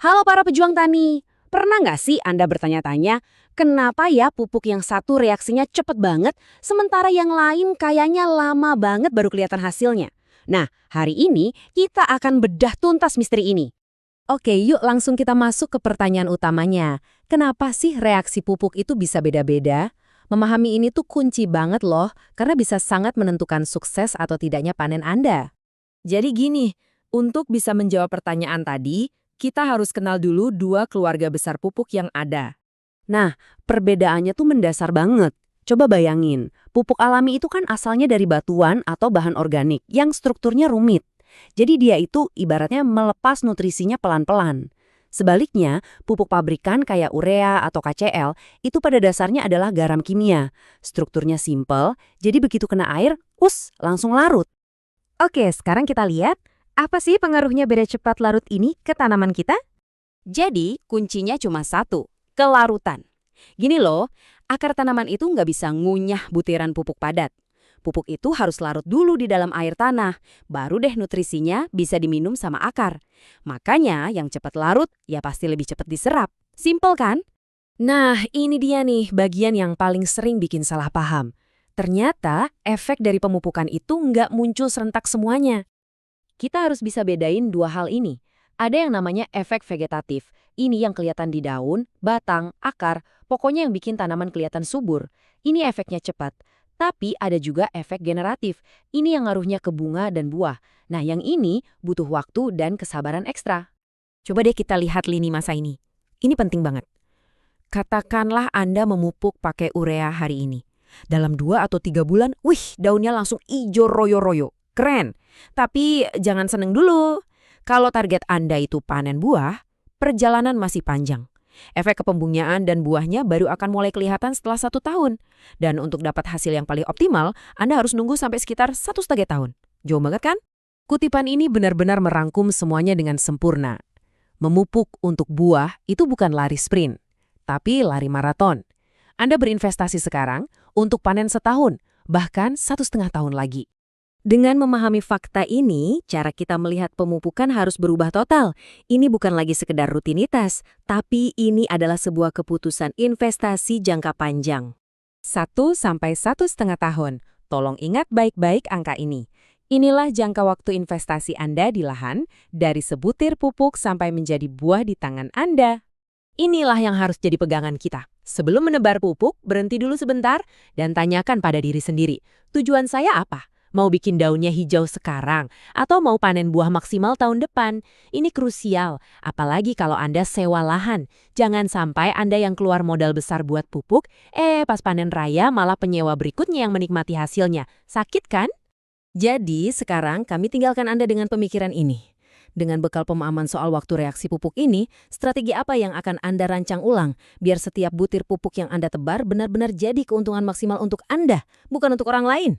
Halo para pejuang tani, pernah nggak sih Anda bertanya-tanya, kenapa ya pupuk yang satu reaksinya cepet banget, sementara yang lain kayaknya lama banget baru kelihatan hasilnya? Nah, hari ini kita akan bedah tuntas misteri ini. Oke, yuk langsung kita masuk ke pertanyaan utamanya. Kenapa sih reaksi pupuk itu bisa beda-beda? Memahami ini tuh kunci banget loh, karena bisa sangat menentukan sukses atau tidaknya panen Anda. Jadi gini, untuk bisa menjawab pertanyaan tadi, kita harus kenal dulu dua keluarga besar pupuk yang ada. Nah, perbedaannya tuh mendasar banget. Coba bayangin, pupuk alami itu kan asalnya dari batuan atau bahan organik yang strukturnya rumit. Jadi dia itu ibaratnya melepas nutrisinya pelan-pelan. Sebaliknya, pupuk pabrikan kayak urea atau KCl itu pada dasarnya adalah garam kimia. Strukturnya simpel, jadi begitu kena air, langsung larut. Oke, sekarang kita lihat, apa sih pengaruhnya beda cepat larut ini ke tanaman kita? Jadi, kuncinya cuma satu, kelarutan. Gini loh, akar tanaman itu nggak bisa ngunyah butiran pupuk padat. Pupuk itu harus larut dulu di dalam air tanah, baru deh nutrisinya bisa diminum sama akar. Makanya yang cepat larut ya pasti lebih cepat diserap. Simpel kan? Nah, ini dia nih bagian yang paling sering bikin salah paham. Ternyata efek dari pemupukan itu nggak muncul serentak semuanya. Kita harus bisa bedain dua hal ini. Ada yang namanya efek vegetatif. Ini yang kelihatan di daun, batang, akar, pokoknya yang bikin tanaman kelihatan subur. Ini efeknya cepat. Tapi ada juga efek generatif. Ini yang ngaruhnya ke bunga dan buah. Nah, yang ini butuh waktu dan kesabaran ekstra. Coba deh kita lihat lini masa ini. Ini penting banget. Katakanlah Anda memupuk pakai urea hari ini. Dalam 2 atau 3 bulan, daunnya langsung ijo royo-royo. Keren. Tapi jangan seneng dulu. Kalau target Anda itu panen buah, perjalanan masih panjang. Efek kepembungaan dan buahnya baru akan mulai kelihatan setelah 1 tahun. Dan untuk dapat hasil yang paling optimal, Anda harus nunggu sampai sekitar 1,5 tahun. Jauh banget kan? Kutipan ini benar-benar merangkum semuanya dengan sempurna. Memupuk untuk buah itu bukan lari sprint, tapi lari maraton. Anda berinvestasi sekarang untuk panen setahun, bahkan 1,5 tahun lagi. Dengan memahami fakta ini, cara kita melihat pemupukan harus berubah total. Ini bukan lagi sekedar rutinitas, tapi ini adalah sebuah keputusan investasi jangka panjang. 1 sampai 1,5 tahun. Tolong ingat baik-baik angka ini. Inilah jangka waktu investasi Anda di lahan, dari sebutir pupuk sampai menjadi buah di tangan Anda. Inilah yang harus jadi pegangan kita. Sebelum menebar pupuk, berhenti dulu sebentar dan tanyakan pada diri sendiri, tujuan saya apa? Mau bikin daunnya hijau sekarang, atau mau panen buah maksimal tahun depan? Ini krusial, apalagi kalau Anda sewa lahan. Jangan sampai Anda yang keluar modal besar buat pupuk, pas panen raya malah penyewa berikutnya yang menikmati hasilnya. Sakit kan? Jadi sekarang kami tinggalkan Anda dengan pemikiran ini. Dengan bekal pemahaman soal waktu reaksi pupuk ini, strategi apa yang akan Anda rancang ulang, biar setiap butir pupuk yang Anda tebar benar-benar jadi keuntungan maksimal untuk Anda, bukan untuk orang lain?